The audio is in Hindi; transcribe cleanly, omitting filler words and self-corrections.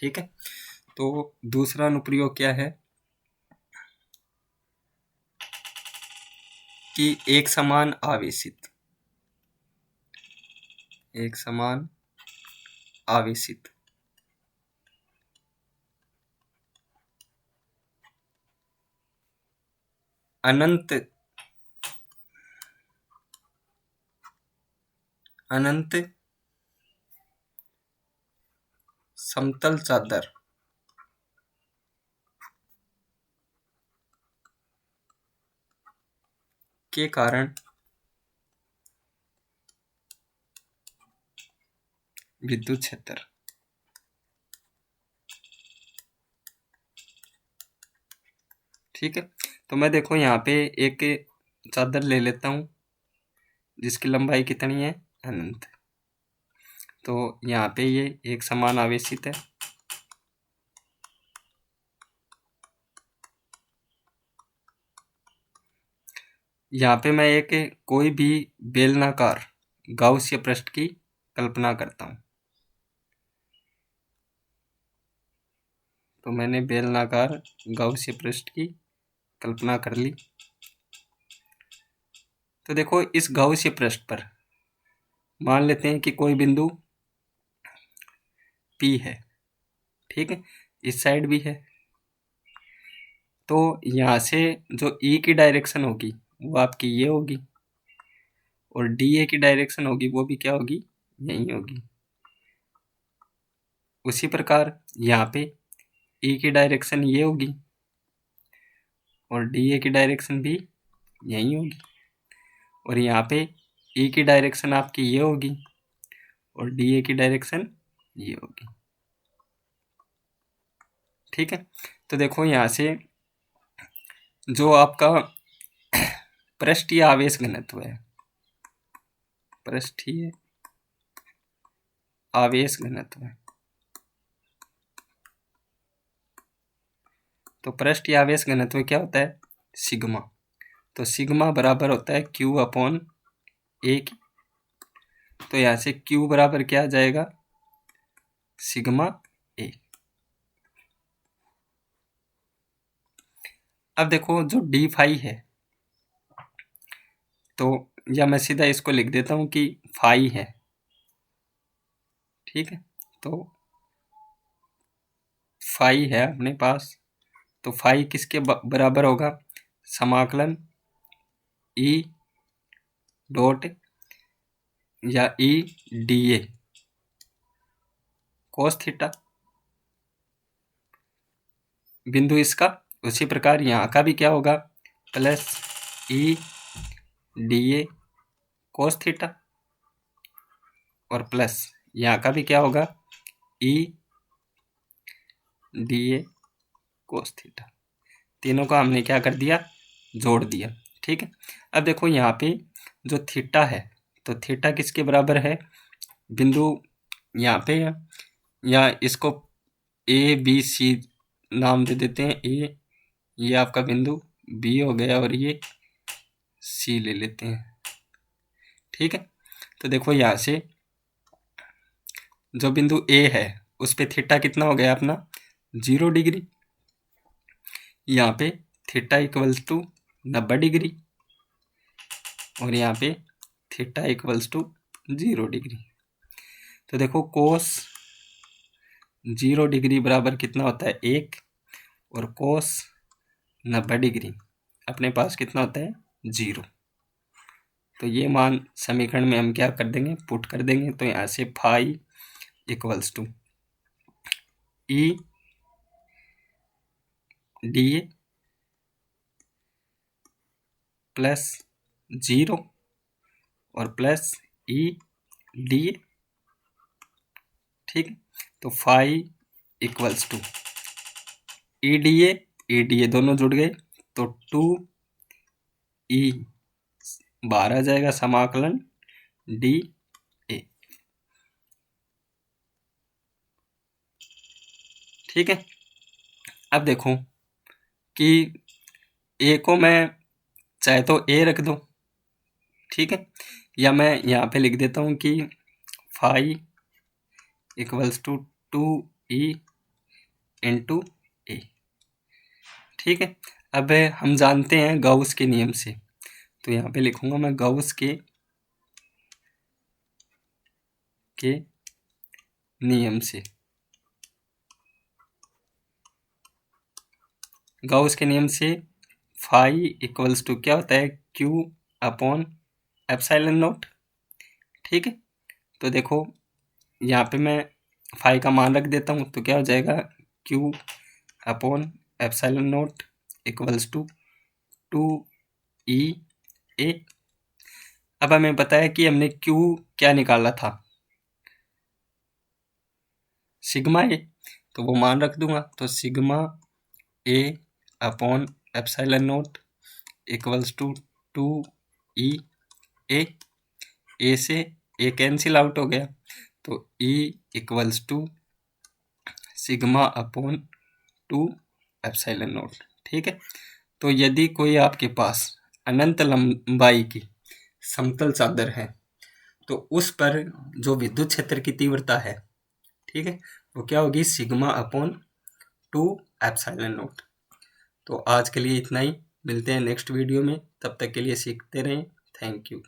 ठीक है। तो दूसरा अनुप्रयोग क्या है कि एक समान आवेशित अनंत समतल चादर के कारण विद्युत क्षेत्र, ठीक है। तो मैं देखो यहाँ पे एक चादर ले लेता हूँ जिसकी लंबाई कितनी है, अनंत। तो यहाँ पे ये एक समान आवेशित है, यहाँ पे मैं एक कोई भी बेलनाकार गाउसीय पृष्ठ की कल्पना करता हूँ। तो मैंने बेलनाकार गाउसीय पृष्ठ की कल्पना कर ली। तो देखो इस गाउसीय पृष्ठ पर मान लेते हैं कि कोई बिंदु P है, ठीक है, इस साइड भी है। तो यहाँ से जो E की डायरेक्शन होगी वो आपकी ये होगी, और DA की डायरेक्शन होगी वो भी क्या होगी, यही होगी। उसी प्रकार यहाँ पे E की डायरेक्शन ये होगी और DA की डायरेक्शन भी यही होगी, और यहाँ पे E की डायरेक्शन आपकी ये होगी और DA की डायरेक्शन ये होगी, ठीक है। तो देखो यहाँ से जो आपका पृष्ठीय आवेश घनत्व है, पृष्ठीय आवेश घनत्व, तो पृष्ठीय आवेश घनत्व क्या होता है, सिग्मा। तो सिग्मा बराबर होता है Q अपॉन A की। तो यहाँ से Q बराबर क्या आ जाएगा, सिग्मा A। अब देखो जो डी फाई है, तो या मैं सीधा इसको लिख देता हूँ कि फाई है, ठीक है। तो फाई है अपने पास, तो फाई किसके बराबर होगा, समाकलन E डॉट या E DA कोस थीटा, बिंदु इसका। उसी प्रकार यहाँ का भी क्या होगा, plus E DA cos theta, और प्लस यहाँ का भी क्या होगा, E DA कोस थीटा। तीनों का हमने क्या कर दिया, जोड़ दिया, ठीक है। अब देखो यहाँ पे जो थीटा है, तो थीटा किसके बराबर है, बिंदु यहाँ पे या इसको ABC नाम दे देते हैं, A, ये आपका बिंदु B हो गया और ये C ले लेते हैं, ठीक है। तो देखो यहाँ से जो बिंदु A है उस पे थीटा कितना हो गया अपना, 0 डिग्री। यहाँ पे थीटा इक्वल्स टू 90 डिग्री और यहाँ पे थीटा इक्वल्स टू 0 डिग्री। तो देखो कोस 0 डिग्री बराबर कितना होता है, 1, और कोस 90 डिग्री अपने पास कितना होता है, 0। तो ये मान समीकरण में हम क्या कर देंगे, पुट कर देंगे। तो यहाँ से phi equals to E DA plus 0 और प्लस E DA, ठीक है। तो phi equals to E DA दोनों जुड़ गए, तो 2E बाहर आ जाएगा, समाकलन DA, ठीक है। अब देखो कि A को मैं चाहे तो A रख दो, ठीक है, या मैं यहाँ पे लिख देता हूँ कि phi equals to 2E into A. ठीक है, अब हम जानते हैं गाउस के नियम से, तो यहाँ पे लिखूंगा मैं गाउस के नियम से। गाउस के नियम से फाई इक्वल्स टू क्या होता है, क्यू अपॉन एप्सिलॉन नॉट। ठीक है, तो देखो यहाँ पे मैं फाई का मान रख देता हूँ, तो क्या हो जाएगा, Q upon epsilon naught equals to 2E। अब हमें पता है कि हमने क्यू क्या निकाला था, सिग्मा ए, तो वो मान रख दूंगा, तो sigma A upon epsilon naught equals to 2E। A से ए कैंसिल आउट हो गया, तो E equals to sigma upon 2 epsilon naught. ठीक है, तो यदि कोई आपके पास अनंत लंबाई की समतल चादर है, तो उस पर जो विद्युत क्षेत्र की तीव्रता है, ठीक है, वो क्या होगी, सिग्मा अपॉन 2 एप्सिलॉन नॉट। तो आज के लिए इतना ही, मिलते हैं नेक्स्ट वीडियो में, तब तक के लिए सीखते रहें। Thank you.